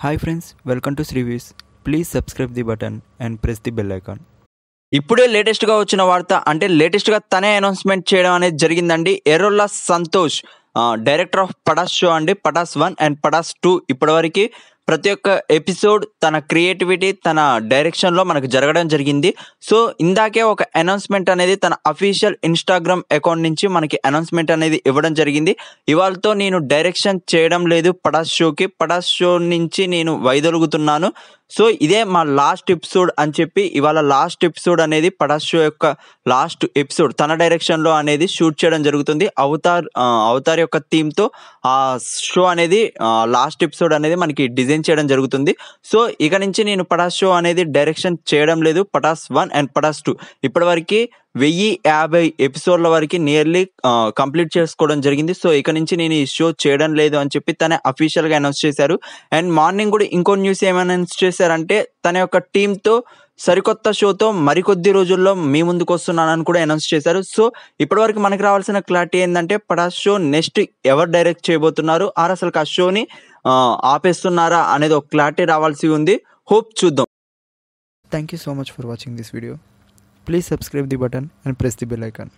Hi friends, welcome to Srivis. Please subscribe the button and press the bell icon. ఇప్పుడే లేటెస్ట్గా వచ్చిన వార్త అంటే లేటెస్ట్గా తనే అనౌన్స్మెంట్ చేయడం అనేది జరిగిందండి. Errolla Santosh director of Patas show అండి. పటాస్ 1 అండ్ పటాస్ 2 ఇప్పటివరకు ప్రతి ఒక్క ఎపిసోడ్ తన క్రియేటివిటీ తన డైరెక్షన్లో మనకు జరగడం జరిగింది. సో ఇందాకే ఒక అనౌన్స్మెంట్ అనేది తన అఫీషియల్ ఇన్స్టాగ్రామ్ అకౌంట్ నుంచి మనకి అనౌన్స్మెంట్ అనేది ఇవ్వడం జరిగింది. ఇవాళతో నేను డైరెక్షన్ చేయడం లేదు పటాస్ షోకి, పటాస్ షో నుంచి నేను వైదొలుగుతున్నాను. సో ఇదే మా లాస్ట్ ఎపిసోడ్ అని చెప్పి ఇవాళ లాస్ట్ ఎపిసోడ్ అనేది పటాస్ షో యొక్క లాస్ట్ ఎపిసోడ్ తన డైరెక్షన్లో అనేది షూట్ చేయడం జరుగుతుంది. అవతార్ యొక్క థీమ్తో ఆ షో అనేది లాస్ట్ ఎపిసోడ్ అనేది మనకి డిజైన్ చేయడం జరుగుతుంది. సో ఇక నుంచి నేను పటాస్ షో అనేది డైరెక్షన్ చేయడం లేదు. పటాస్ 1 అండ్ పటాస్ 2 ఇప్పటివరకు 1050 ఎపిసోడ్ల వరకు నియర్లీ కంప్లీట్ చేసుకోవడం జరిగింది. సో ఇక నుంచి నేను ఈ షో చేయడం లేదు అని చెప్పి తనే అఫీషియల్గా అనౌన్స్ చేశారు. అండ్ మార్నింగ్ కూడా ఇంకో న్యూస్ ఏమైనా అనౌన్స్ చేశారంటే తన యొక్క టీంతో సరికొత్త షోతో మరికొద్ది రోజుల్లో మీ ముందుకు వస్తున్నానని కూడా అనౌన్స్ చేశారు. సో ఇప్పటివరకు మనకు రావాల్సిన క్లారిటీ ఏంటంటే పటాస్ షో నెక్స్ట్ ఎవరు డైరెక్ట్ చేయబోతున్నారు, ఆర్ అసలు ఆ షోని ఆపేస్తున్నారా అనేది ఒక క్లారిటీ రావాల్సి ఉంది. హోప్ చూద్దాం. Thank you so much for watching this video. Please subscribe the button and press the bell icon.